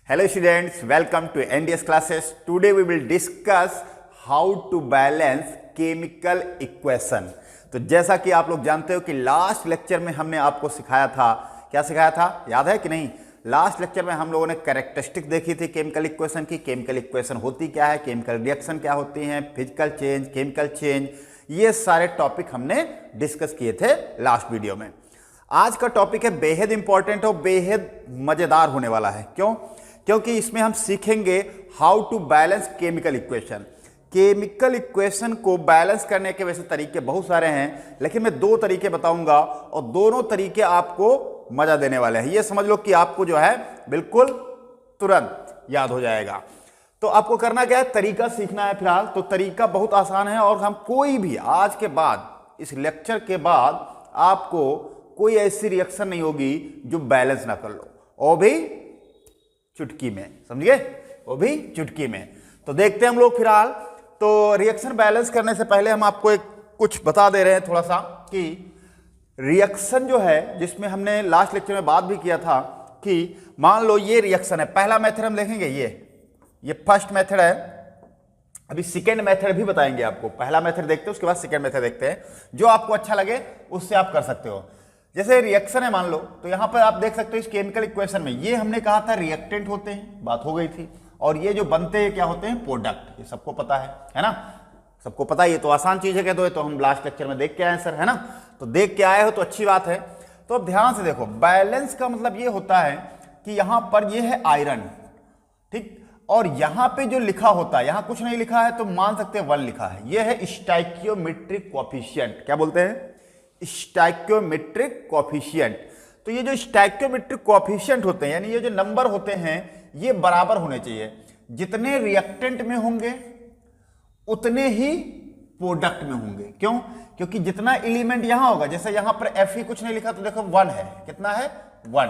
Hello students, welcome to NDS classes. Today we will discuss how to balance chemical equation. तो जैसा कि आप लोग जानते हो कि लास्ट लेक्चर में हमने आपको सिखाया था, क्या सिखाया था याद है कि नहीं? लास्ट लेक्चर में हम लोगों ने कैरेक्टरिस्टिक देखी थी केमिकल इक्वेशन की। केमिकल इक्वेशन होती क्या है, केमिकल रिएक्शन क्या होती हैं, फिजिकल चेंज, केमिकल चेंज, ये सारे टॉपिक हमने डिस्कस किए थे लास्ट वीडियो में। आज का टॉपिक है बेहद इंपॉर्टेंट और बेहद मजेदार होने वाला है। क्यों? क्योंकि इसमें हम सीखेंगे how to balance chemical equation. Chemical equation को बैलेंस करने के वैसे तरीके बहुत सारे हैं, लेकिन मैं दो तरीके बताऊंगा और दोनों तरीके आपको मजा देने वाले हैं। ये समझ लो कि आपको जो है बिल्कुल तुरंत याद हो जाएगा। तो आपको करना क्या है, तरीका सीखना है फिलहाल। तो तरीका बहुत आसान है और हम कोई भी आज के बाद, इस लेक्चर के बाद आपको कोई ऐसी रिएक्शन नहीं होगी जो बैलेंस ना कर लो, और भी चुटकी में, समझिए, वो भी चुटकी में। तो देखते हैं हम लोग फिलहाल। तो रिएक्शन बैलेंस करने से पहले हम आपको एक कुछ बता दे रहे हैं थोड़ा सा कि रिएक्शन जो है, जिसमें हमने लास्ट लेक्चर में बात भी किया था कि मान लो ये रिएक्शन है। पहला मेथड हम देखेंगे, ये फर्स्ट मेथड है। अभी सेकेंड मेथड भी बताएंगे आपको। पहला मेथड देखते हैं, उसके बाद सेकेंड मेथड देखते हैं। जो आपको अच्छा लगे उससे आप कर सकते हो। जैसे रिएक्शन है मान लो, तो यहां पर आप देख सकते हो इस केमिकल इक्वेशन में ये हमने कहा था रिएक्टेंट होते हैं, बात हो गई थी। और ये जो बनते हैं क्या होते हैं, प्रोडक्ट। ये सबको पता है ना? सबको पता है, ये तो आसान चीज है। कहते हो तो हम लास्ट लेक्चर में देख के आए सर, है ना? तो देख के आए हो तो अच्छी बात है। तो अब ध्यान से देखो, बैलेंस का मतलब ये होता है कि यहां पर ये है आयरन, ठीक, और यहां पे जो लिखा होता है, यहां कुछ नहीं लिखा है तो मान सकते हैं 1 लिखा है। ये है स्टोइकियोमेट्रिक कोएफिशिएंट। क्या बोलते हैं? Stoichiometric coefficient. तो ये जो स्टोइकियोमेट्रिक कोएफिशिएंट होते हैं, यानी ये जो नंबर होते हैं, ये बराबर होने चाहिए। जितने रिएक्टेंट में होंगे उतने ही प्रोडक्ट में होंगे। क्यों? क्योंकि जितना एलिमेंट यहां होगा, जैसे यहां पर Fe कुछ नहीं लिखा तो देखो 1 है। कितना है? 1।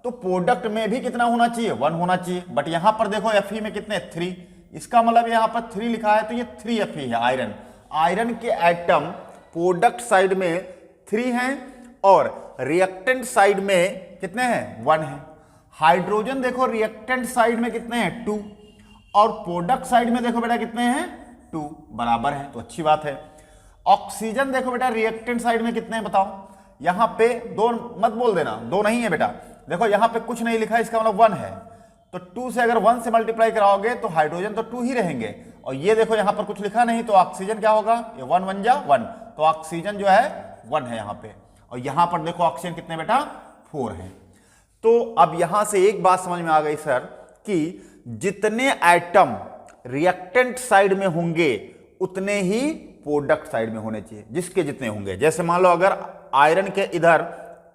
तो प्रोडक्ट में भी कितना होना चाहिए? 1 होना चाहिए। बट यहां पर देखो Fe में कितने? 3। इसका मतलब यहां पर 3 लिखा है तो ये 3Fe है, आयरन। आयरन के एटम प्रोडक्ट साइड में 3 हैं और रिएक्टेंट साइड में कितने हैं? 1 है। हाइड्रोजन देखो रिएक्टेंट साइड में कितने हैं? 2, और प्रोडक्ट साइड में देखो बेटा कितने हैं? 2, बराबर है, तो अच्छी बात है। ऑक्सीजन देखो बेटा रिएक्टेंट साइड में कितने हैं बताओ? यहां पे 2 मत बोल देना, 2 नहीं है बेटा। देखो यहां पे कुछ नहीं लिखा है, इसका मतलब 1 है। तो 2 से अगर 1 से मल्टीप्लाई कराओगे तो हाइड्रोजन तो 2 ही रहेंगे। और ये देखो यहां पर कुछ लिखा नहीं, तो ऑक्सीजन क्या होगा? ये 1 1 जा 1, तो ऑक्सीजन जो है 1 है यहां पे। और यहां पर देखो ऑक्सीजन कितने बेटा? 4 है। तो अब यहां से एक बात समझ में आ गई सर कि जितने एटम रिएक्टेंट साइड में होंगे उतने ही प्रोडक्ट साइड में होने चाहिए, जिसके जितने होंगे। जैसे मान लो अगर आयरन के इधर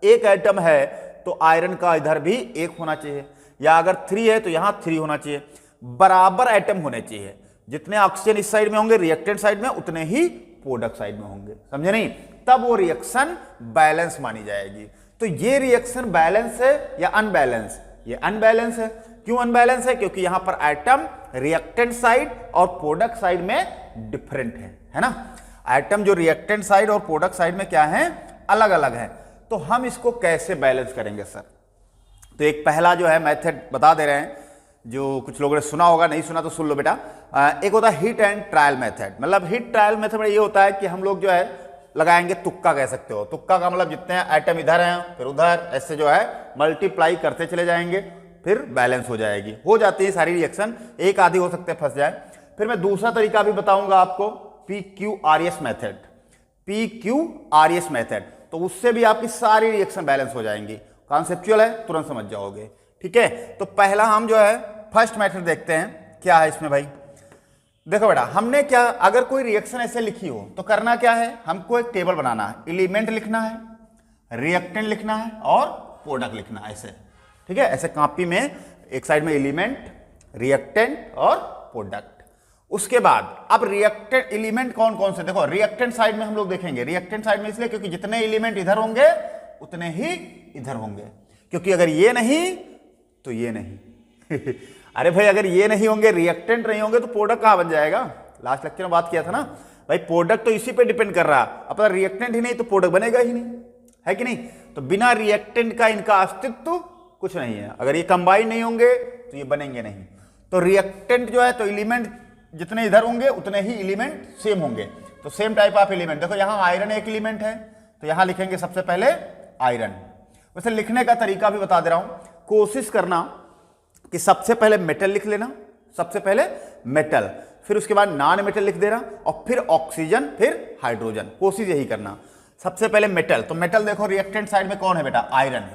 1 एटम है तो आयरन का इधर भी 1 होना चाहिए, या अगर 3 है तो यहां 3 होना चाहिए। बराबर एटम होने चाहिए। जितने ऑक्सीजन इस साइड में होंगे रिएक्टेंट साइड में, उतने ही प्रोडक्ट साइड में होंगे। समझे नहीं? तब वो रिएक्शन बैलेंस मानी जाएगी। तो ये रिएक्शन बैलेंस है या अनबैलेंस? ये अनबैलेंस है। क्यों अनबैलेंस है? क्योंकि यहां पर एटम रिएक्टेंट साइड और प्रोडक्ट साइड में डिफरेंट है ना? एटम जो रिएक्टेंट साइड और प्रोडक्ट साइड में क्या है? अलग अलग है। तो हम इसको कैसे बैलेंस करेंगे सर? तो एक पहला जो है मेथड बता दे रहे हैं, जो कुछ लोगों ने सुना होगा, नहीं सुना तो सुन लो बेटा। एक होता है हिट एंड ट्रायल मेथड। मतलब हिट ट्रायल मेथड में ये होता है कि हम लोग जो है लगाएंगे तुक्का, कह सकते हो। तुक्का का मतलब जितने एटम इधर हैं फिर उधर, ऐसे जो है मल्टीप्लाई करते चले जाएंगे, फिर बैलेंस हो जाएगी। हो जाती है सारी रिएक्शन, एक आधी हो सकते हैं फंस जाए। फिर मैं दूसरा तरीका भी बताऊंगा आपको, PQRS मेथड। PQRS मेथड, तो उससे भी आपकी सारी रिएक्शन बैलेंस हो जाएंगी। कॉन्सेप्चुअल है, तुरंत समझ जाओगे। ठीक है, तो पहला हम जो है फर्स्ट मेथड देखते हैं क्या है इसमें भाई। देखो बेटा, हमने क्या, अगर कोई रिएक्शन ऐसे लिखी हो तो करना क्या है, हमको एक टेबल बनाना है। एलिमेंट लिखना है, रिएक्टेंट लिखना है और प्रोडक्ट लिखना है, ऐसे। ठीक है, ऐसे कॉपी में एक साइड में एलिमेंट, रिएक्टेंट और प्रोडक्ट। उसके बाद अब रिएक्टेंट एलिमेंट कौन कौन से, देखो रिएक्टेंट साइड में हम लोग देखेंगे। रिएक्टेंट साइड में इसलिए क्योंकि जितने एलिमेंट इधर होंगे उतने ही इधर होंगे, क्योंकि अगर ये नहीं तो ये नहीं अरे भाई, अगर ये नहीं होंगे, रिएक्टेंट नहीं होंगे तो प्रोडक्ट कहां बन जाएगा? लास्ट लेक्चर में बात किया था ना भाई, प्रोडक्ट तो इसी पे डिपेंड कर रहा है। अब अगर रिएक्टेंट ही नहीं तो प्रोडक्ट बनेगा ही नहीं, है कि नहीं? तो बिना रिएक्टेंट का इनका अस्तित्व कुछ नहीं है। अगर ये कंबाइन नहीं होंगे तो ये बनेंगे नहीं। तो रिएक्टेंट जो है तो एलिमेंट जितने इधर होंगे उतने ही एलिमेंट सेम होंगे। तो सेम टाइप ऑफ एलिमेंट, देखो यहां आयरन एक एलिमेंट है तो यहां लिखेंगे सबसे पहले आयरन। वैसे लिखने का तरीका भी बता दे रहा हूं, कोशिश करना कि सबसे पहले मेटल लिख लेना, सबसे पहले मेटल, फिर उसके बाद नॉन मेटल लिख देना और फिर ऑक्सीजन, फिर हाइड्रोजन। कोशिश यही करना, सबसे पहले मेटल। तो मेटल देखो रिएक्टेंट साइड में कौन है बेटा, आयरन।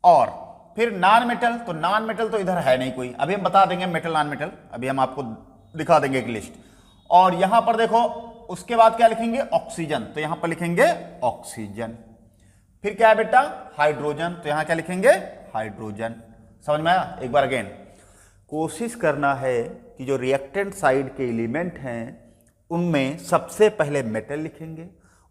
और फिर नॉन मेटल, तो नॉन मेटल तो इधर है नहीं कोई, अभी हम बता देंगे मेटल नॉन मेटल, अभी हम आपको दिखा देंगे एक लिस्ट। और यहां पर देखो उसके बाद क्या लिखेंगे, ऑक्सीजन, तो यहां पर लिखेंगे ऑक्सीजन। फिर क्या है बेटा, हाइड्रोजन, तो यहां क्या लिखेंगे, हाइड्रोजन। समझ में आया? एक बार अगेन कोशिश करना है कि जो रिएक्टेंट साइड के एलिमेंट हैं उनमें सबसे पहले मेटल लिखेंगे,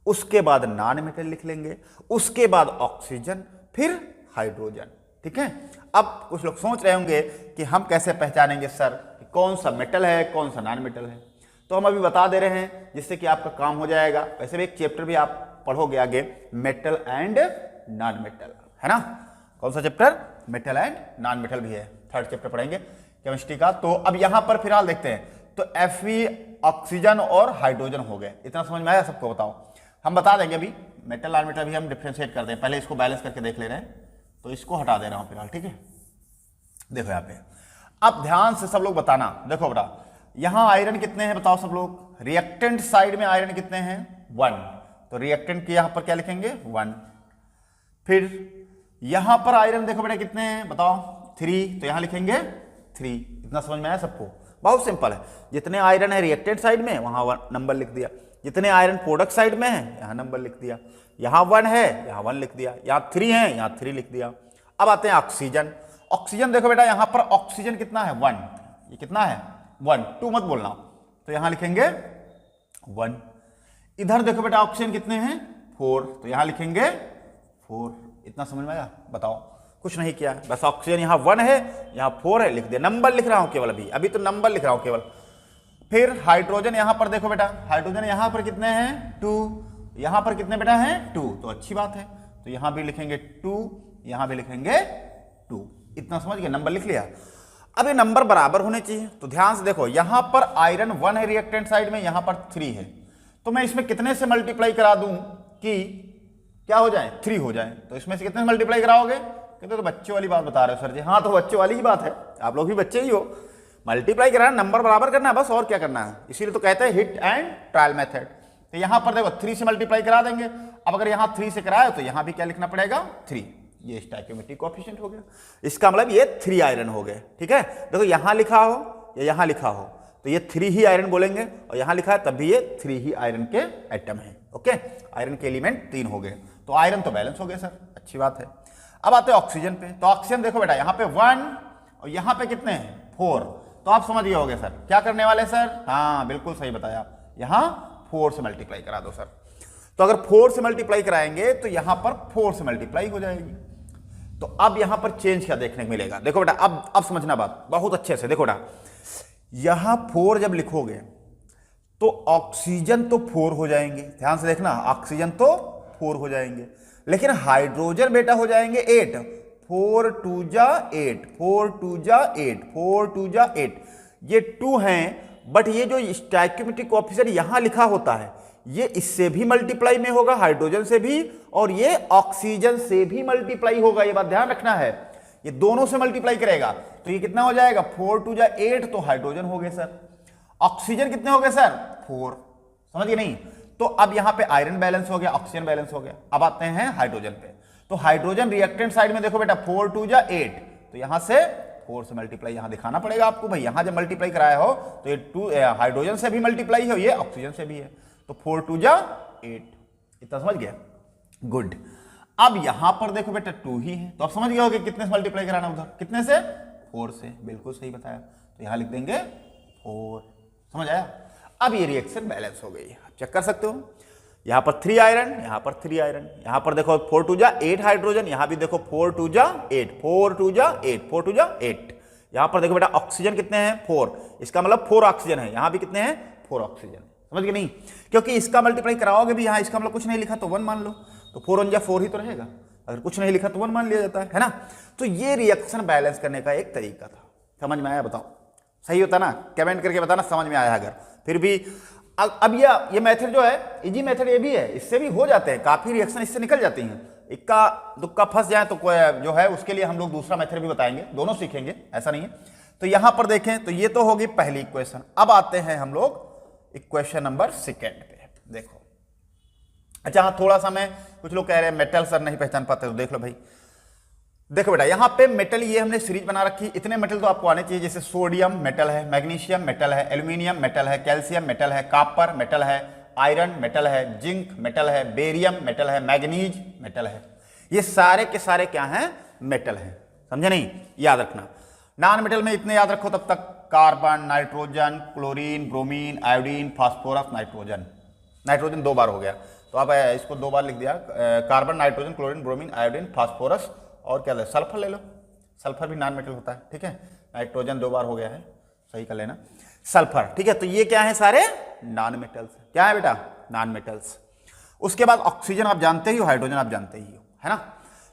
उसके बाद नॉन मेटल लिख लेंगे, उसके बाद ऑक्सीजन, फिर हाइड्रोजन। ठीक है। अब कुछ लोग सोच रहे होंगे कि हम कैसे पहचानेंगे सर कि कौन सा मेटल है कौन सा नॉन मेटल है, तो हम अभी बता दे रहे हैं जिससे कि आपका काम हो जाएगा। वैसे भी एक चैप्टर भी आप पढ़ोगे आगे, मेटल एंड नॉन मेटल, है ना। कौन सा chapter, metal and non metal भी है, थर्ड चैप्टर पढ़ेंगे केमिस्ट्री का। तो अब यहां पर फिलहाल देखते हैं, तो Fe ऑक्सीजन और हाइड्रोजन हो गए। इतना समझ में आया सबको? बताओ, हम बता देंगे अभी मेटल नॉन मेटल भी हम डिफ्रेंशिएट करते हैं, पहले इसको बैलेंस करके देख ले रहे हैं, तो इसको हटा दे रहा हूं फिलहाल। ठीक है, देखो यहां पे अब ध्यान से सब लोग बताना। देखो बेटा यहां आयरन कितने हैं बताओ सब लोग, रिएक्टेंट साइड में आयरन कितने हैं, 1, तो रिएक्टेंट के यहां पर क्या लिखेंगे, 1। फिर यहां पर आयरन देखो बेटा कितने हैं बताओ, 3, तो यहां लिखेंगे 3। इतना समझ में आया सबको? बहुत सिंपल है, जितने आयरन है रिएक्टेंट साइड में वहां नंबर लिख दिया, जितने आयरन प्रोडक्ट साइड में है यहां नंबर लिख दिया, यहां 1 है यहां 1 लिख दिया, यहां 3 है यहां 3 लिख दिया। अब आते हैं ऑक्सीजन। ऑक्सीजन देखो बेटा यहां पर ऑक्सीजन कितना है, 1, ये कितना है, 1, 2 मत बोलना, तो यहां लिखेंगे 1। इधर देखो बेटा ऑक्सीजन कितने हैं, 4, तो यहां लिखेंगे 4। इतना समझ में आया? बताओ, कुछ नहीं किया, बस ऑक्सीजन यहां 1 है यहां 4 है, लिख दिया, नंबर लिख रहा हूं केवल, अभी तो नंबर लिख रहा हूं केवल। फिर हाइड्रोजन यहां पर देखो बेटा, हाइड्रोजन यहां पर कितने हैं, 2, यहां पर कितने बेटा हैं, 2, तो अच्छी बात है, तो यहां भी लिखेंगे 2, यहां भी लिखेंगे 2। इतना समझ गए, नंबर लिख लिया। अब ये नंबर बराबर होने चाहिए, तो ध्यान से देखो यहां पर आयरन 1 है रिएक्टेंट साइड में, यहां पर 3 है, तो मैं इसमें कितने से मल्टीप्लाई करा दूं कि क्या हो जाए, 3 हो जाए। तो इसमें से कितने मल्टीप्लाई कराओगे, कहते तो बच्चे वाली बात बता रहे हो सर जी। हाँ, तो बच्चे वाली ही बात है, आप लोग भी बच्चे ही हो, मल्टीप्लाई कराना, नंबर बराबर करना है बस, और क्या करना है। इसीलिए तो कहते हैं हिट एंड ट्रायल मेथड। तो यहां पर देखो 3 से मल्टीप्लाई करा देंगे। अब अगर यहां 3 से कराए तो यहां भी क्या लिखना पड़ेगा, 3। ये स्टोइकियोमेट्रिक कोएफिशिएंट हो गया, इसका मतलब ये 3 आयरन हो गए। ठीक है, देखो यहां लिखा हो या यहां लिखा हो तो ये 3 ही आयरन बोलेंगे, और यहां लिखा है तब भी ये 3 ही आयरन के एटम है। ओके, आयरन के एलिमेंट 3 हो गए, तो आयरन तो बैलेंस हो गए सर, अच्छी बात है। अब आते हैं ऑक्सीजन पे। तो ऑक्सीजन देखो बेटा यहाँ पे 1 और यहाँ पे कितने हैं, 4, तो आप समझ गए होगे सर क्या करने वाले सर। हाँ बिल्कुल सही बताया, यहाँ 4 से मल्टीप्लाई करा दो सर। तो अगर 4 से मल्टीप्लाई कराएंगे तो यहां पर 4 से मल्टीप्लाई हो जाएगी। तो अब यहां पर चेंज क्या देखने को मिलेगा, देखो बेटा अब समझना बात बहुत अच्छे से। देखो बेटा यहां 4 जब लिखोगे तो ऑक्सीजन तो 4 हो जाएंगे, ध्यान से देखना, ऑक्सीजन तो 4 हो जाएंगे, लेकिन हाइड्रोजन बेटा हो जाएंगे 8। 4 2 जा 8, 4 2 जा 8, 4 2 जा 8, ये 2 हैं, बट ये जो स्टोइकियोमेट्रिक कोएफिशिएंट यहां लिखा होता है ये इससे भी मल्टीप्लाई में होगा, हाइड्रोजन से भी, और ये ऑक्सीजन से भी मल्टीप्लाई होगा, ये बात ध्यान रखना है, ये दोनों से मल्टीप्लाई करेगा। तो ये कितना हो जाएगा, 4 2 जा 8, तो हाइड्रोजन हो गए सर। ऑक्सीजन कितने हो गए सर, 4, समझिए नहीं। तो अब यहां पे आयरन बैलेंस हो गया, ऑक्सीजन बैलेंस हो गया। अब आते हैं हाइड्रोजन पे। तो हाइड्रोजन रिएक्टेंट साइड में देखो बेटा 4 2 जा 8, तो यहां से 4 से मल्टीप्लाई यहां दिखाना पड़ेगा आपको भाई, यहां जब मल्टीप्लाई कराया हो तो ये 2 हाइड्रोजन से भी मल्टीप्लाई हो, ये ऑक्सीजन से भी है, तो 4 2 जा 8। इतना समझ गया, गुड। अब यहां पर देखो बेटा 2 ही है, तो आप समझ गए हो कि कितने से मल्टीप्लाई कराना, उधर कितने से, 4 से, बिल्कुल सही बताया। तो यहां लिख देंगे 4, समझ आया। अब ये रिएक्शन बैलेंस हो गई, आप चेक कर सकते हो, यहां पर 3 आयरन, यहां पर 3 आयरन, यहां पर देखो 4 2 जा 8 हाइड्रोजन, यहां भी देखो 4 2 जा 8, 4 2 जा 8, 4 2 जा 8। यहां पर देखो बेटा ऑक्सीजन कितने हैं, 4, इसका मतलब 4 ऑक्सीजन है, यहां भी कितने हैं, 4 ऑक्सीजन, समझ गए नहीं, क्योंकि इसका मल्टीप्लाई कराओगे भी, यहां इसका मतलब कुछ नहीं लिखा तो 1 मान लो, तो 4 1 जा 4 ही तो रहेगा, अगर कुछ नहीं लिखा तो 1 मान लिया जाता है ना। तो ये रिएक्शन बैलेंस करने का एक तरीका था। समझ में आया बताओ? सही होता ना? कमेंट करके बताना समझ में आया अगर। फिर भी अब ये मेथड जो है इजी मेथड ये भी है, इससे भी हो जाते हैं काफी रिएक्शन, इससे निकल जाती हैं। इक्का दुक्का फंस जाए तो कोई जो है उसके लिए हम लोग दूसरा मेथड भी बताएंगे, दोनों सीखेंगे, ऐसा नहीं है। तो यहां पर देखें तो ये तो होगी पहली इक्वेशन। अब आते हैं हम लोग इक्वेशन नंबर सेकेंड पे। देखो अच्छा हाँ, थोड़ा सा मैं, कुछ लोग कह रहे हैं मेटल सर नहीं पहचान पाते, तो देख लो भाई। देखो बेटा यहां पे मेटल, ये हमने सीरीज बना रखी, इतने मेटल तो आपको आने चाहिए, जैसे सोडियम मेटल है, मैग्नीशियम मेटल है, एल्यूमिनियम मेटल है, कैल्शियम मेटल है, कॉपर मेटल है, आयरन मेटल है, जिंक मेटल है, बेरियम मेटल है, मैग्नीज मेटल है। ये सारे के सारे क्या हैं? मेटल हैं। समझे नहीं? याद रखना। नॉन मेटल में इतने याद रखो तब तक, carbon, nitrogen, chlorine, bromine, iodine, phosphorus, nitrogen. Nitrogen 2 बार हो गया तो आप इसको 2 बार लिख दिया, carbon, nitrogen, chlorine, bromine, iodine, phosphorus और क्या ले, सल्फर ले लो। सल्फर भी नॉन मेटल होता है, ठीक है। नाइट्रोजन 2 बार हो गया है, सही कर लेना। सल्फर, ठीक है। तो ये क्या है? सारे नॉन मेटल्स। क्या है बेटा? Non metals. उसके बाद ऑक्सीजन आप जानते ही हो, हाइड्रोजन आप जानते ही हो, है ना।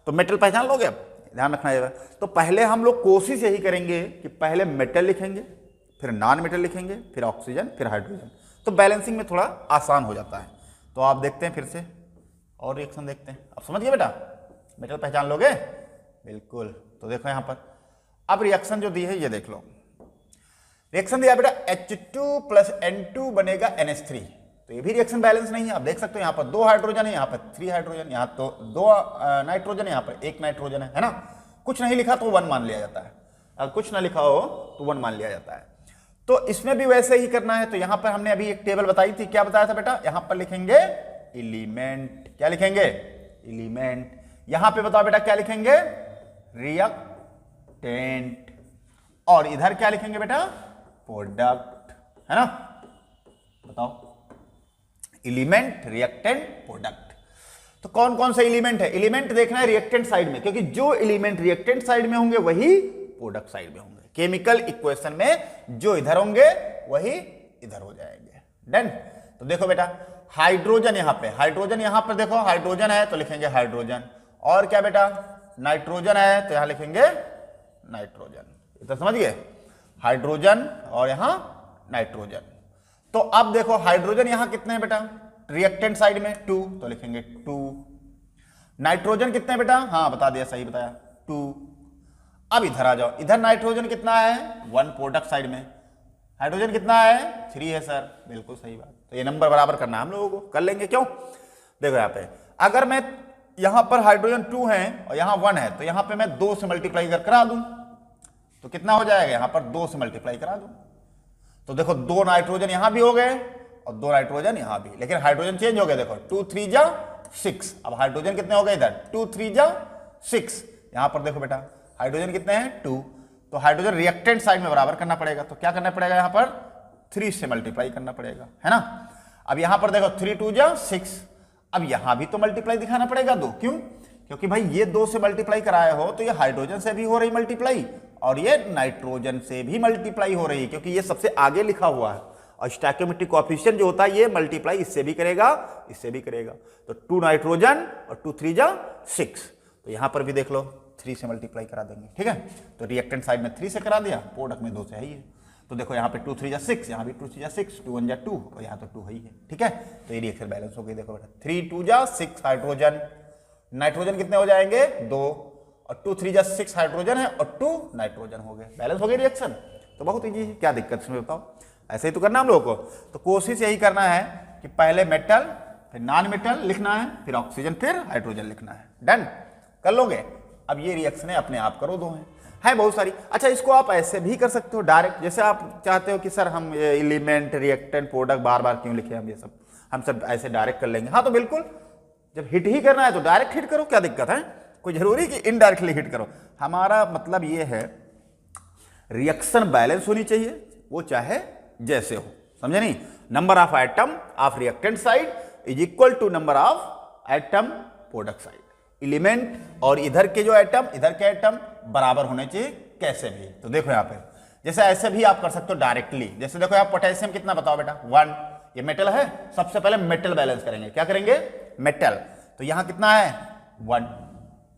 तो मेटल पहचान लोगे, अब ध्यान रखना है। तो पहले हम लोग कोशिश यही करेंगे कि पहले मेटल लिखेंगे, फिर नॉन मेटल लिखेंगे, फिर ऑक्सीजन, फिर हाइड्रोजन। तो बैलेंसिंग में थोड़ा आसान हो जाता है। तो आप देखते हैं फिर से और रिएक्शन देखते हैं। अब समझ गए बेटा? मेटल पहचान लोगे? बिल्कुल। तो देखो यहां पर अब रिएक्शन जो दी है ये देख लो। रिएक्शन दिया बेटा H2 + N2 बनेगा NH3। तो ये भी रिएक्शन बैलेंस नहीं है। आप देख सकते हो यहां पर 2 हाइड्रोजन है, यहां पर 3 हाइड्रोजन, यहां तो 2 नाइट्रोजन, यहां पर 1 नाइट्रोजन है ना। कुछ नहीं लिखा तो 1 मान लिया जाता है, अगर कुछ ना लिखा हो तो 1 मान लिया जाता है। तो इसमें भी वैसे ही करना है। तो यहां पर हमने अभी एक टेबल बताई थी, क्या बताया था बेटा? यहां पर लिखेंगे एलिमेंट। क्या लिखेंगे? एलिमेंट। यहां पे बताओ बेटा क्या लिखेंगे? रिएक्टेंट। और इधर क्या लिखेंगे बेटा? प्रोडक्ट, है ना। बताओ, एलिमेंट, रिएक्टेंट, प्रोडक्ट। तो कौन कौन से एलिमेंट है? एलिमेंट देखना है रिएक्टेंट साइड में, क्योंकि जो एलिमेंट रिएक्टेंट साइड में होंगे वही प्रोडक्ट साइड में होंगे। केमिकल इक्वेशन में जो इधर होंगे वही इधर हो जाएंगे। डन। तो देखो बेटा हाइड्रोजन यहां पे, हाइड्रोजन यहां पर देखो, हाइड्रोजन है तो लिखेंगे हाइड्रोजन। और क्या बेटा? नाइट्रोजन है तो यहां लिखेंगे नाइट्रोजन। इतना समझ गए? हाइड्रोजन और यहां नाइट्रोजन। तो अब देखो हाइड्रोजन यहां कितने हैं बेटा? रिएक्टेंट साइड में 2, तो लिखेंगे 2। नाइट्रोजन कितने हैं बेटा? हाँ बता दिया, सही बताया, 2। अब इधर आ जाओ, इधर नाइट्रोजन कितना है? 1 प्रोडक्ट साइड में। हाइड्रोजन कितना है? 3 है सर, बिल्कुल सही बात। तो ये नंबर बराबर करना है हम लोगों को, कर लेंगे। क्यों? देखो यहां पे अगर मैं यहां पर हाइड्रोजन 2 है और यहां 1 है, तो यहां पे मैं 2 से मल्टीप्लाई करा दूं तो कितना हो जाएगा? यहां पर 2 से मल्टीप्लाई करा दूं तो देखो 2 नाइट्रोजन यहां भी हो गए और 2 नाइट्रोजन यहां भी, लेकिन हाइड्रोजन चेंज हो गया। देखो 2 3 जा 6। अब हाइड्रोजन कितने हो गए? इधर 2 3 जा 6। यहां पर देखो बेटा हाइड्रोजन कितने हैं? 2। तो हाइड्रोजन रिएक्टेंट साइड में बराबर करना पड़ेगा। तो क्या करना पड़ेगा? यहां पर 3 से मल्टीप्लाई करना पड़ेगा, है ना। अब यहां पर देखो 3 2 जा 6। अब यहां भी तो मल्टीप्लाई दिखाना पड़ेगा 2। क्यों? क्योंकि भाई ये 2 से मल्टीप्लाई कराए हो तो ये हाइड्रोजन से भी हो रही मल्टीप्लाई और ये नाइट्रोजन से भी मल्टीप्लाई हो रही है, क्योंकि ये सबसे आगे लिखा हुआ है। और स्टोइकियोमेट्रिक कोएफिशिएंट जो होता है ये मल्टीप्लाई इससे भी करेगा, इससे भी करेगा। तो 2 नाइट्रोजन और 2 3 जा 6। तो यहां पर भी देख लो 3 से मल्टीप्लाई करा देंगे, ठीक है। तो रिएक्टेंट साइड में 3 से करा दिया, प्रोडक्ट में 2 से है ही है। तो देखो यहाँ पे 2 3 जा 6, यहाँ भी 2 3 जा 6, 2 1 जा 2 और यहाँ तो 2 है ही है, ठीक है। तो ये रिएक्शन बैलेंस हो गई। देखो बेटा 3 2 जा 6 हाइड्रोजन, नाइट्रोजन कितने हो जाएंगे? 2 और 2 3 जा 6 हाइड्रोजन है और 2 नाइट्रोजन हो गए, बैलेंस हो गई रिएक्शन। तो बहुत ईजी है, क्या दिक्कत इसमें बताओ? ऐसे ही तो करना हम लोगों को। तो कोशिश यही करना है कि पहले मेटल, फिर नॉन मेटल लिखना है, फिर ऑक्सीजन, फिर हाइड्रोजन लिखना है। डन, कर लोगे? अब ये रिएक्शन अपने आप करो, 2 है बहुत सारी। अच्छा इसको आप ऐसे भी कर सकते हो डायरेक्ट, जैसे आप चाहते हो कि सर हम एलिमेंट, रिएक्टेंट, प्रोडक्ट बार बार क्यों लिखे, हम सब ऐसे डायरेक्ट कर लेंगे। हाँ तो बिल्कुल, जब हिट ही करना है तो डायरेक्ट हिट करो, क्या दिक्कत है? कोई जरूरी कि इनडायरेक्टली हिट करो। हमारा मतलब ये है रिएक्शन बैलेंस होनी चाहिए, वो चाहे जैसे हो, समझे नहीं। Number of atom of reactant side is equal to number of atom product side. Element और इधर के जो एटम, इधर के एटम बराबर होने चाहिए कैसे भी। तो देखो यहां पे जैसे ऐसे भी आप कर सकते हो डायरेक्टली। जैसे देखो यहाँ पोटेशियम कितना बताओ बेटा? 1। ये मेटल है, सबसे पहले मेटल बैलेंस करेंगे। क्या करेंगे? मेटल। तो यहां कितना है? 1।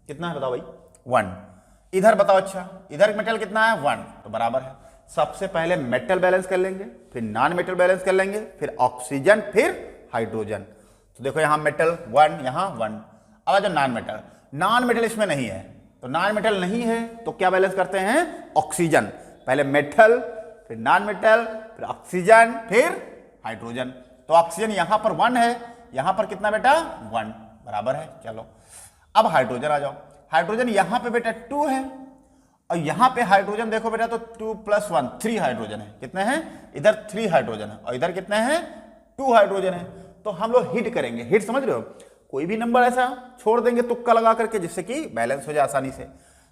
कितना है बताओ भाई? 1। इधर बताओ, अच्छा इधर मेटल कितना है? 1। तो बराबर है। सबसे पहले मेटल बैलेंस कर लेंगे, फिर नॉन मेटल बैलेंस कर लेंगे, फिर ऑक्सीजन, फिर हाइड्रोजन। तो देखो यहां मेटल 1, यहां 1। अब आ जाओ नॉन मेटल। नॉन मेटल इसमें नहीं है, तो नॉन मेटल नहीं है तो क्या बैलेंस करते हैं? ऑक्सीजन। पहले मेटल, फिर नॉन मेटल, फिर ऑक्सीजन, फिर हाइड्रोजन। तो ऑक्सीजन यहां पर 1 है, यहां पर कितना बेटा? 1, बराबर है। चलो अब हाइड्रोजन आ जाओ। हाइड्रोजन यहां पे बेटा 2 है, और यहां पे हाइड्रोजन देखो बेटा, तो 2 + 1 3 हाइड्रोजन है। कितने हैं? इधर 3 हाइड्रोजन है, और इधर कितने हैं? 2 हाइड्रोजन है। तो हम लोग हिट करेंगे। हिट समझ रहे हो? कोई भी नंबर ऐसा छोड़ देंगे तुक्का लगा करके, जिससे कि बैलेंस हो जाए आसानी से।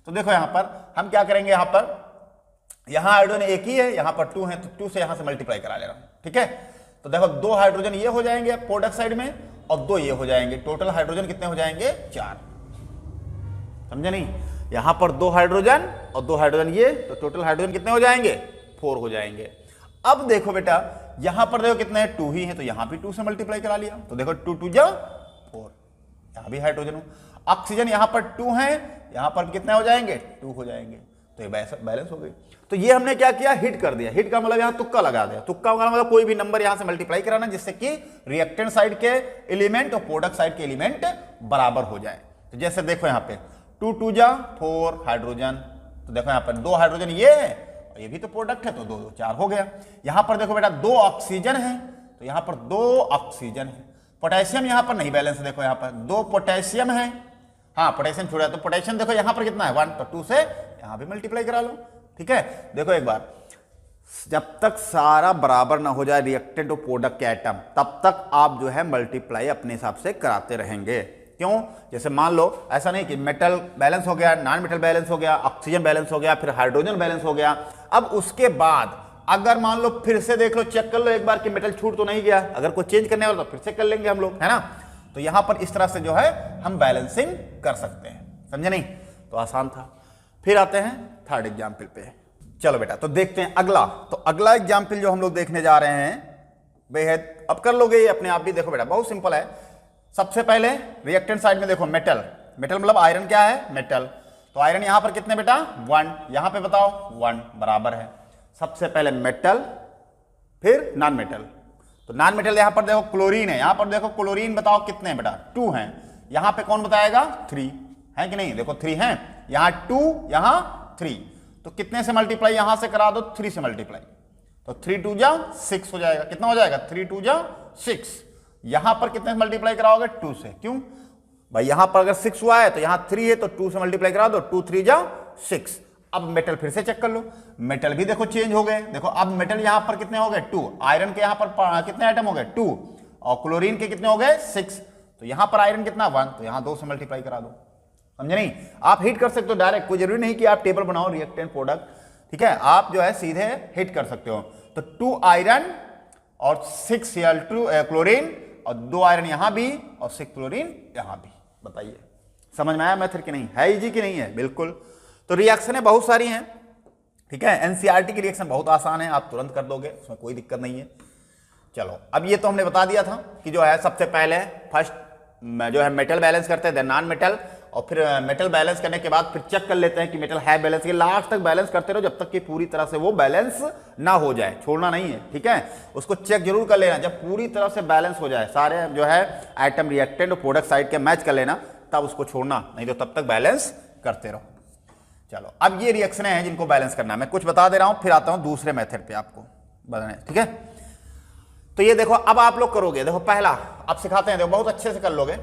तो देखो यहां पर हम क्या करेंगे, यहां पर यहां हाइड्रोजन एक ही है, यहां पर 2 है, तो 2 से यहां से मल्टीप्लाई करा ले रहा हूं। ठीक है, तो देखो 2 हाइड्रोजन ये हो जाएंगे प्रोडक्ट साइड में, और 2 ये हो जाएंगे। टोटल हाइड्रोजन कितने हो जाएंगे? 4। समझे नहीं? यहां पर 2 हाइड्रोजन और 2 हाइड्रोजन ये, तो टोटल हाइड्रोजन कितने हो जाएंगे? 4 हो जाएंगे। अब देखो बेटा यहां पर देखो कितने हैं? 2 ही है, तो यहां भी 2 से मल्टीप्लाई करा लिया, तो देखो 2 2 जा 4, यहां भी हाइड्रोजन हो। ऑक्सीजन यहां पर 2 है, यहां पर कितने हो जाएंगे? 2 हो जाएंगे, तो ये बैलेंस हो गई। तो ये हमने क्या किया? हिट कर दिया। हिट का मतलब यहां तुक्का लगा दिया। तुक्का का मतलब कोई भी नंबर यहां से मल्टीप्लाई कराना, जिससे कि रिएक्टेंट साइड के एलिमेंट और प्रोडक्ट साइड के एलिमेंट बराबर हो जाए। तो जैसे देखो यहां पे 2 2 जा 4 हाइड्रोजन, तो देखो यहां पर 2 हाइड्रोजन ये है, और ये भी तो प्रोडक्ट है, तो 2 2 4 हो गया। यहां पर देखो बेटा 2 ऑक्सीजन है, तो यहां पर 2 ऑक्सीजन है। पोटेशियम यहां पर नहीं बैलेंस है, देखो यहां पर 2 पोटेशियम है। हाँ, पोटेशियम छोड़ा, तो पोटेशियम देखो यहां पर कितना है? 1, तो 2 से यहां भी मल्टीप्लाई करा लो। ठीक है, देखो एक बार, जब तक सारा बराबर ना हो जाए रिएक्टेंट और प्रोडक्ट के आइटम, तब तक आप जो है मल्टीप्लाई अपने हिसाब से कराते रहेंगे। क्यों? जैसे मान लो ऐसा नहीं कि मेटल बैलेंस हो गया, नॉन मेटल बैलेंस हो गया, ऑक्सीजन बैलेंस हो गया, फिर हाइड्रोजन बैलेंस हो गया। अब उसके बाद अगर मान लो फिर से देख लो, चेक कर लो एक बार कि मेटल छूट तो नहीं गया। अगर कोई चेंज करने वाला तो फिर से कर लेंगे हम लोग, है ना? तो यहां पर इस तरह से जो है हम बैलेंसिंग कर सकते हैं। समझे नहीं? तो आसान था। फिर आते हैं थर्ड एग्जाम्पल पे। चलो बेटा, तो देखते हैं अगला। तो अगला एग्जाम्पल जो हम लोग देखने जा रहे हैं बेहद, अब कर लोगे ये अपने आप भी। देखो बेटा बहुत सिंपल है। सबसे पहले रिएक्टेंट साइड में देखो मेटल। मेटल मतलब आयरन क्या है? मेटल। तो आयरन यहां पर कितने बेटा? 1। यहां पे बताओ 1, बराबर है। सबसे पहले मेटल, फिर नॉन मेटल। तो नॉन मेटल यहां पर देखो क्लोरीन है, यहां पर देखो क्लोरीन बताओ कितने बेटा? 2 हैं। यहां पे कौन बताएगा? 3 है कि नहीं? देखो 3 हैं, यहां 2, यहां 3, तो कितने से मल्टीप्लाई यहां से करा दो? 3 से मल्टीप्लाई, तो 3 2 जा 6 हो जाएगा। कितना हो जाएगा? 3 2 जा 6। यहां पर कितने से मल्टीप्लाई कराओगे? 2 से। क्यों भाई? यहां पर अगर 6 हुआ है तो यहां 3 है, तो 2 से मल्टीप्लाई करा दो, 2 3 जा 6। अब मेटल फिर से चेक कर लो। मेटल भी देखो चेंज हो गए। देखो अब मेटल यहां पर कितने हो गए? 2। आयरन के यहां पर कितने आइटम हो गए? 2, और क्लोरीन के कितने हो गए? 6। तो यहां पर आयरन कितना? 1, तो यहां 2 से मल्टीप्लाई करा दो। समझे नहीं? आप हिट कर सकते हो डायरेक्ट, कोई जरूरी नहीं कि आप टेबल बनाओ रिएक्टेंट प्रोडक्ट। ठीक है, आप जो है सीधे हिट कर सकते हो। तो 2 आयरन और 6 क्लोरीन, और 2 आयरन यहां भी और 6 क्लोरीन यहां भी। बताइए समझ में आया मेथड कि नहीं? है इजी कि नहीं है? बिल्कुल। तो रिएक्शनें बहुत सारी हैं। ठीक है, एनसीईआरटी की रिएक्शन बहुत आसान है, आप तुरंत कर दोगे, उसमें कोई दिक्कत नहीं है। चलो अब ये तो हमने बता दिया था कि जो है सबसे पहले फर्स्ट जो है मेटल बैलेंस करते हैं, देन नॉन मेटल, और फिर मेटल बैलेंस करने के बाद फिर चेक कर लेते हैं कि मेटल है बैलेंस। ये लास्ट तक बैलेंस करते रहो जब तक कि पूरी तरह से वो बैलेंस ना हो जाए, छोड़ना नहीं है। ठीक है, उसको चेक जरूर कर लेना। जब पूरी तरह से बैलेंस हो जाए, सारे जो है आइटम रिएक्टेंट और प्रोडक्ट साइड के मैच कर लेना, तब उसको छोड़ना, नहीं तो तब तक बैलेंस करते रहो। चलो अब ये रिएक्शनें हैं जिनको बैलेंस करना है। मैं कुछ बता दे रहा हूं, फिर आता हूं दूसरे मेथड पे आपको बताने। ठीक है, तो ये देखो अब आप लोग करोगे। देखो पहला आप सिखाते हैं, देखो बहुत अच्छे से कर लोगे,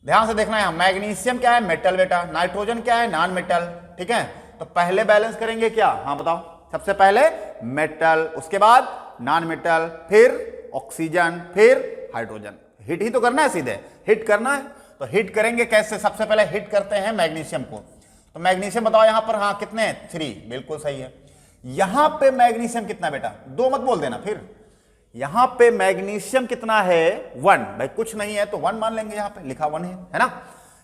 ध्यान से देखना है। मैग्नीशियम क्या है? मेटल बेटा। नाइट्रोजन क्या है? Non metal. ठीक है, तो पहले बैलेंस करेंगे क्या? हाँ बताओ। सबसे पहले मेटल, उसके बाद नॉन मेटल, फिर ऑक्सीजन, फिर हाइड्रोजन। हिट ही तो करना है, सीधे हिट करना है। तो हिट करेंगे कैसे? सबसे पहले हिट करते हैं मैग्नीशियम को। तो मैग्नीशियम बताओ यहां पर, हाँ कितने? 3, बिल्कुल सही है। यहां पे मैग्नीशियम कितना बेटा? 2 मत बोल देना फिर। यहां पे मैग्नीशियम कितना है? 1। भाई कुछ नहीं है तो 1 मान लेंगे, यहां पे लिखा 1 है ना?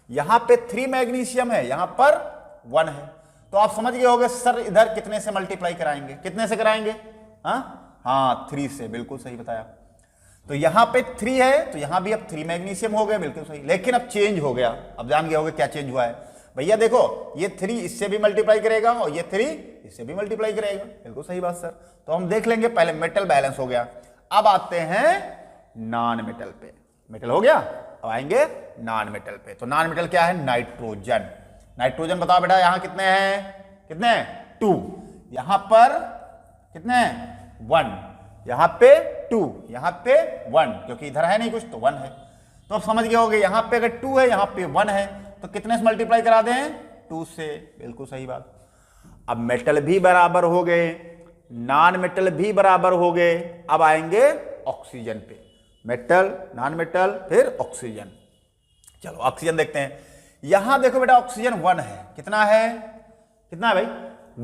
यहां पे 3 मैग्नीशियम है, यहां पर 1 है। तो आप समझ गए होगे सर इधर कितने से मल्टीप्लाई कराएंगे? कितने से कराएंगे? हाँ 3 से, बिल्कुल सही बताया। तो यहां पे 3 है, तो यहां भी अब 3 मैग्नीशियम हो गए, बिल्कुल सही। लेकिन अब चेंज हो गया, अब जान गए होगे क्या चेंज हुआ है। भैया देखो ये 3 इससे भी मल्टीप्लाई करेगा और ये 3 इससे भी मल्टीप्लाई करेगा। बिल्कुल सही बात सर। तो हम देख लेंगे, पहले मेटल बैलेंस हो गया, अब आते हैं नॉन मेटल पे। मेटल हो गया, अब आएंगे नॉन मेटल पे। तो नॉन मेटल क्या है? नाइट्रोजन। नाइट्रोजन बताओ बेटा, यहां कितने हैं? कितने? 2। यहां पर कितने हैं? 1। यहां पे 2, यहां पे 1, क्योंकि इधर है नहीं कुछ तो 1 है। तो अब समझ गए होगे, यहां पे अगर 2 है, यहां पे 1 है, तो कितने से मल्टीप्लाई करा दें? 2 से। बिल्कुल सही बात। अब मेटल भी बराबर हो गए, नॉन मेटल भी बराबर हो गए। अब आएंगे ऑक्सीजन पे। मेटल, नॉन मेटल, फिर ऑक्सीजन। चलो ऑक्सीजन देखते हैं। यहां देखो बेटा ऑक्सीजन 1 है। कितना है? कितना है भाई?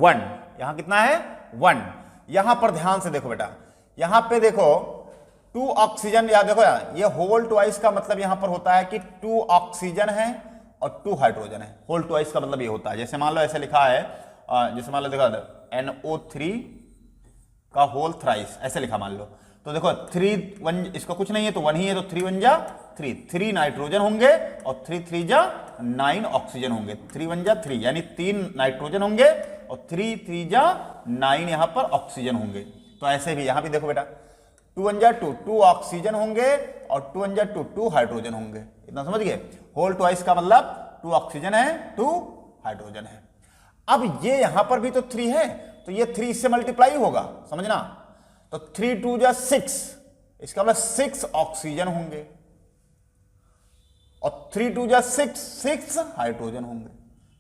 1। यहां कितना है? 1। यहां पर ध्यान से देखो बेटा, यहां पे देखो 2 ऑक्सीजन, या देखो ये होल ट्वाइस का मतलब यहां पर होता है कि 2 ऑक्सीजन है और 2 हाइड्रोजन है। होल ट्वाइस का मतलब ये होता है, जैसे मान लो ऐसे लिखा है, जैसे मान लो देखो NO3 का होल थ्राइस, ऐसे लिखा मान लो, तो देखो 3 1, इसका कुछ नहीं है तो 1 ही है, तो 3 1 जा 3 नाइट्रोजन होंगे और 3 3 जा 9 ऑक्सीजन होंगे। 3 1 जा 3, यानी 3 नाइट्रोजन होंगे और 3 3 जा 9 यहां पर ऑक्सीजन होंगे। तो ऐसे भी यहां भी देखो बेटा 2 1 जा 2 ऑक्सीजन होंगे और 2 1 जा 2 हाइड्रोजन होंगे। इतना समझ गए? होल ट्वाइस का मतलब 2 ऑक्सीजन है, 2 हाइड्रोजन है। अब ये यहां पर भी तो 3 है, तो ये 3 इससे मल्टीप्लाई होगा, समझना। तो 3 2 जा 6, इसका मतलब 6 ऑक्सीजन होंगे और 3 2 जा 6 हाइड्रोजन होंगे,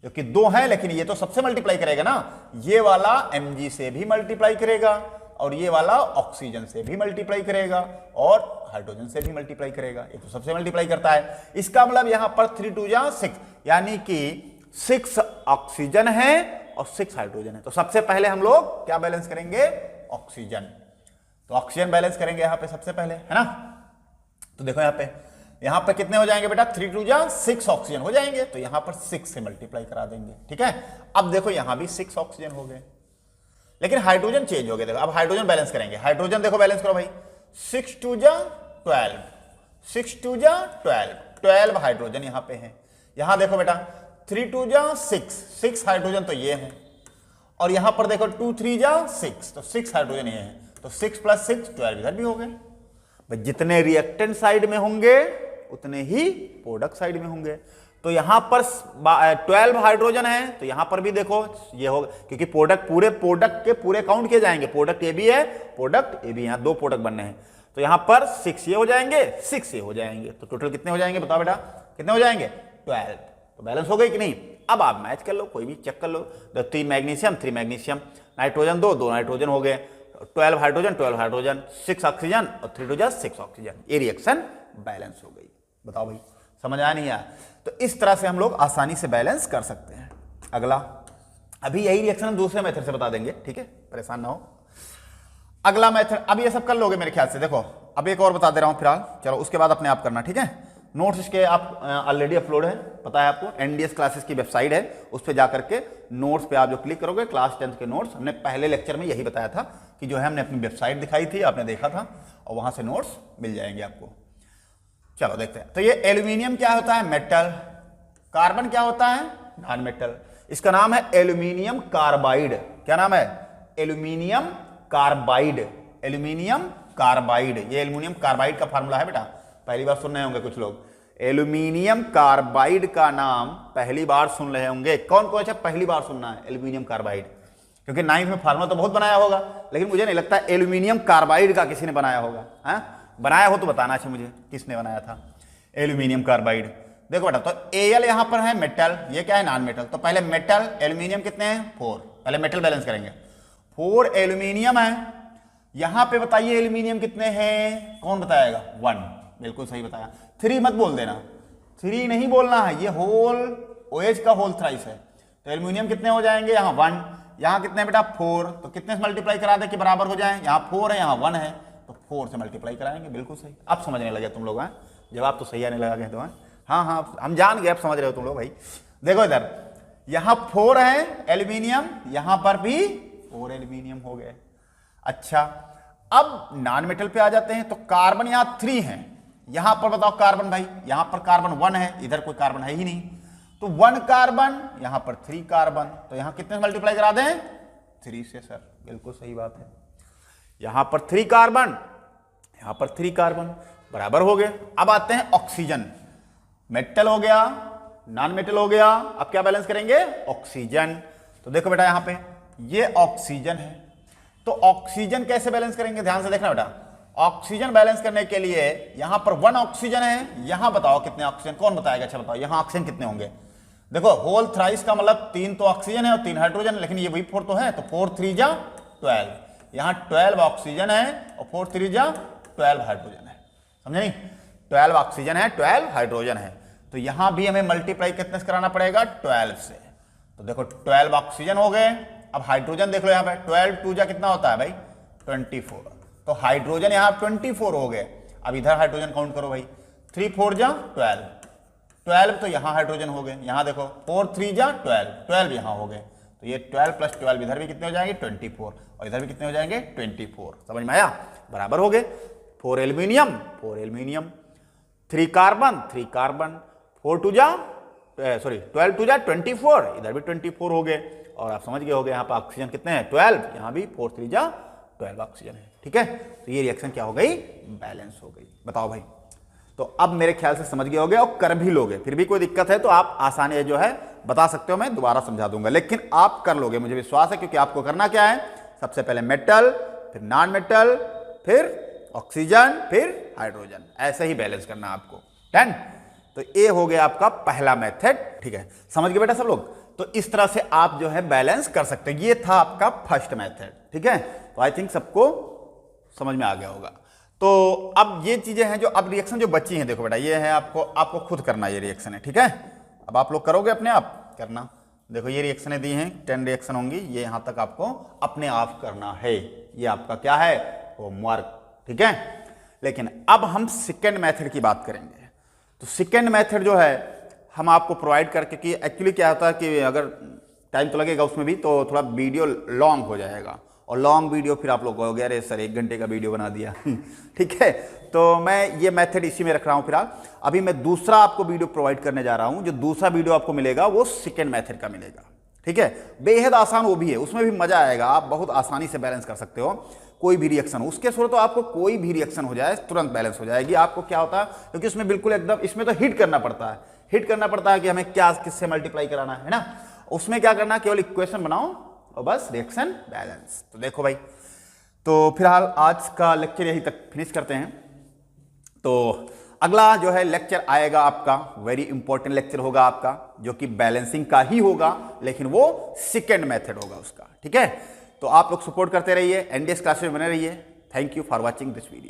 क्योंकि 2 है, लेकिन ये तो सबसे मल्टीप्लाई करेगा ना। ये वाला Mg से भी मल्टीप्लाई करेगा और ये वाला ऑक्सीजन से भी मल्टीप्लाई करेगा और हाइड्रोजन से भी मल्टीप्लाई करेगा। ये तो सबसे मल्टीप्लाई करता है। इसका मतलब यहां पर 3 2 जा 6, यानी कि 6 ऑक्सीजन है और 6 हाइड्रोजन है। तो सबसे पहले हम लोग क्या बैलेंस करेंगे? ऑक्सीजन। तो ऑक्सीजन बैलेंस करेंगे यहां पे सबसे पहले, है ना। तो देखो यहां पे कितने हो जाएंगे बेटा? 3 2 जा 6 ऑक्सीजन हो जाएंगे, तो यहां पर 6 से मल्टीप्लाई करा देंगे। ठीक है, अब देखो यहां भी 6 ऑक्सीजन हो गए, लेकिन हाइड्रोजन चेंज हो गए। देखो अब हाइड्रोजन बैलेंस करेंगे। हाइड्रोजन देखो बैलेंस करो भाई। 6 2 जा 12, 6 2 जा 12 हाइड्रोजन यहां पे है। यहां देखो बेटा 3 2 जा 6 हाइड्रोजन तो ये है, और यहां पर देखो 2 3 जा 6, तो 6 हाइड्रोजन ये है, तो 6 + 6 12 इधर भी हो गए। भाई जितने रिएक्टेंट साइड में होंगे उतने ही प्रोडक्ट साइड में होंगे। तो यहां पर 12 हाइड्रोजन है, तो यहां पर भी देखो ये होगा, क्योंकि प्रोडक्ट के पूरे काउंट किए जाएंगे। प्रोडक्ट ए भी है, प्रोडक्ट ए भी, यहां 2 प्रोडक्ट बनने हैं, तो यहां पर 6 ये हो जाएंगे, 6 ये हो जाएंगे, तो टोटल कितने हो जाएंगे बताओ बेटा? कितने हो जाएंगे? 12। तो बैलेंस हो गई कि नहीं? अब आप मैच कर लो, कोई भी चेक कर लो। 3 मैग्नीशियम 3 मैग्नीशियम, नाइट्रोजन 2 नाइट्रोजन हो गए, 12 हाइड्रोजन, 6 ऑक्सीजन और 3 2 जा 6 ऑक्सीजन। ये रिएक्शन बैलेंस हो गई। बताओ भाई समझ आया नहीं आया? तो इस तरह से हम लोग आसानी से बैलेंस कर सकते हैं। अगला, अभी यही रिएक्शन हम दूसरे मेथड से बता देंगे, ठीक है, परेशान ना हो। अगला मेथड, अब ये सब कर लोगे मेरे ख्याल से। देखो अब एक और बता दे रहा हूं फिलहाल, चलो उसके बाद अपने आप करना, ठीक है। नोट्स इसके आप ऑलरेडी अपलोड है, पता है आपको, एनडीएस क्लासेस की वेबसाइट है, उस पर जाकर के नोट्स पे आप जो क्लिक करोगे, क्लास 10th के नोट्स, हमने पहले लेक्चर में यही बताया था कि जो है हमने अपनी वेबसाइट दिखाई थी, आपने देखा था, और वहां से नोट्स मिल जाएंगे आपको। चलो देखते हैं। तो ये एल्यूमिनियम क्या होता है? मेटल। कार्बन क्या होता है? Non metal. इसका नाम है एल्यूमिनियम कार्बाइड। क्या नाम है? Aluminium carbide. एल्यूमिनियम कार्बाइड, ये एल्यूमिनियम कार्बाइड का फार्मूला है बेटा, पहली बार सुन रहे होंगे कुछ लोग। एल्यूमिनियम कार्बाइड का नाम पहली बार सुन रहे होंगे। कौन कौन सा पहली बार सुनना है एल्यूमिनियम कार्बाइड? क्योंकि 9th में फार्मूला तो बहुत बनाया होगा, लेकिन मुझे नहीं लगता एल्यूमिनियम कार्बाइड का किसी ने बनाया होगा। है बनाया हो तो बताना चाहिए मुझे किसने बनाया था एल्यूमिनियम कार्बाइड। देखो बेटा, तो Al यहां पर है मेटल, ये क्या है? Non metal. तो पहले मेटल, एल्यूमिनियम कितने हैं? 4। पहले मेटल बैलेंस करेंगे। 4 एल्यूमिनियम है। यहां पे बताइए एल्यूमिनियम कितने हैं? कौन बताएगा? 1। बिल्कुल सही बताया। 3 मत बोल देना, 3 नहीं बोलना है, ये होल OH का होल थ्राइस है। तो एल्यूमिनियम कितने हो जाएंगे? यहाँ 1, यहाँ कितने बेटा? 4। तो कितने से मल्टीप्लाई करा दे कि बराबर हो जाए? यहाँ 4 है, यहाँ 1 है, तो 4 से मल्टीप्लाई कराएंगे। बिल्कुल सही। अब समझने लगे तुम लोग, हैं जवाब तो सही आने लगा गए तो। हाँ हम जान गए, अब समझ रहे हो तुम लोग भाई। देखो इधर, यहाँ 4 है एल्यूमिनियम, यहाँ पर भी 4 एल्यूमिनियम हो गए। अच्छा, अब नॉन मेटल पे आ जाते हैं। तो कार्बन यहाँ 3 है, यहां पर बताओ कार्बन भाई, यहां पर कार्बन 1 है, इधर कोई कार्बन है ही नहीं, तो 1 कार्बन, यहां पर 3 कार्बन, तो यहां कितने मल्टीप्लाई करा दें? 3 से सर, बिल्कुल सही बात है। यहां पर 3 कार्बन, यहां पर 3 कार्बन, बराबर हो गए। अब आते हैं ऑक्सीजन, मेटल हो गया, नॉन मेटल हो गया, अब क्या बैलेंस करेंगे? ऑक्सीजन। तो देखो बेटा यहां पे ये ऑक्सीजन है, तो ऑक्सीजन कैसे बैलेंस करेंगे? ध्यान से देखना बेटा, ऑक्सीजन बैलेंस करने के लिए यहां पर 1 ऑक्सीजन है, यहां बताओ कितने ऑक्सीजन, कौन बताएगा? अच्छा बताओ यहां ऑक्सीजन कितने होंगे? देखो होल थ्राइस का मतलब 3 तो ऑक्सीजन है और 3 हाइड्रोजन, लेकिन ये वही 4 तो है, तो 4 3 जा 12, यहां 12 ऑक्सीजन है और 4 3 जा 12 हाइड्रोजन है, समझे नहीं? 12 ऑक्सीजन है, 12 हाइड्रोजन है, तो यहां भी हमें मल्टीप्लाई कितने से कराना पड़ेगा? 12 से। तो देखो 12 ऑक्सीजन हो गए, अब हाइड्रोजन देख लो यहां पे, 12 2 जा कितना होता है भाई? 24, तो हाइड्रोजन यहां 24 हो गए। अब इधर हाइड्रोजन काउंट करो भाई, 3 4 जा 12, 12 तो यहां हाइड्रोजन हो गए, यहां देखो 4 3 जा 12, 12 यहां हो गए, तो ये 12 प्लस 12 इधर भी कितने हो जाएंगे? 24, और इधर भी कितने हो जाएंगे? 24, समझ में आया? बराबर हो गए। 4 एल्यूमिनियम, 4 एल्यूमिनियम, 3 कार्बन, 3 कार्बन, 4 2 जा 12 2 जा 24, इधर भी 24 हो गए, और आप समझ गए होगे यहाँ पर ऑक्सीजन कितने हैं? 12, यहाँ भी 4 3 जा 12 ऑक्सीजन है, ठीक है? तो ये रिएक्शन क्या हो गई? बैलेंस हो गई। बताओ भाई, तो अब मेरे ख्याल से समझ गए होगे और कर भी लोगे, फिर भी कोई दिक्कत है तो आप आसानी जो है बता सकते हो, मैं दोबारा समझा दूंगा, लेकिन आप कर लोगे, मुझे विश्वास है, क्योंकि आपको करना क्या है? सबसे पहले मेटल, फिर नॉन मेटल, फिर ऑक्सीजन, फिर हाइड्रोजन, ऐसे ही बैलेंस करना आपको। डन? तो ये हो गया आपका पहला मेथड, ठीक है? समझ गए बेटा सब लोग? तो इस तरह से आप जो है बैलेंस कर सकते हैं। ये था आपका फर्स्ट मेथड, ठीक है? तो आई थिंक सबको समझ में आ गया होगा। तो अब ये चीजें हैं जो अब रिएक्शन जो बची हैं, देखो बेटा ये है, आपको खुद करना ये रिएक्शन है, ठीक है? अब आप लोग करोगे अपने आप करना। देखो ये रिएक्शनें दी हैं, 10 रिएक्शन होंगी, ये यहां तक आपको अपने आप करना है, ये आपका क्या है? होमवर्क, ठीक है? लेकिन अब हम सेकेंड मेथड की बात करेंगे। तो सेकेंड मेथड जो है हम आपको प्रोवाइड करके, कि एक्चुअली क्या होता है कि अगर टाइम तो लगेगा उसमें भी, तो थोड़ा वीडियो लॉन्ग हो जाएगा, और लॉन्ग वीडियो फिर आप लोग कहोगे अरे सर 1 घंटे का वीडियो बना दिया ठीक है? तो मैं ये मेथड इसी में रख रहा हूँ फिलहाल। अभी मैं दूसरा आपको वीडियो प्रोवाइड करने जा रहा हूँ, जो दूसरा वीडियो आपको मिलेगा वो सेकेंड मेथड का मिलेगा, ठीक है? बेहद आसान वो भी है, उसमें भी मजा आएगा, आप बहुत आसानी से बैलेंस कर सकते हो कोई भी रिएक्शन हो। उसके थ्रू तो आपको कोई भी रिएक्शन हो जाए तुरंत बैलेंस हो जाएगी। आपको क्या होता है, क्योंकि उसमें बिल्कुल एकदम, इसमें तो हिट करना पड़ता है, हिट करना पड़ता है कि हमें क्या किससे मल्टीप्लाई कराना है ना। उसमें क्या करना, केवल इक्वेशन बनाओ और बस रिएक्शन बैलेंस। तो देखो भाई, तो फिलहाल आज का लेक्चर यहीं तक फिनिश करते हैं। तो अगला जो है लेक्चर आएगा आपका, वेरी इंपॉर्टेंट लेक्चर होगा आपका, जो कि बैलेंसिंग का ही होगा, लेकिन वो सेकेंड मेथड होगा उसका, ठीक है? तो आप लोग सपोर्ट करते रहिए, एनडीएस क्लासेस में बने रहिए। Thank you for watching this video.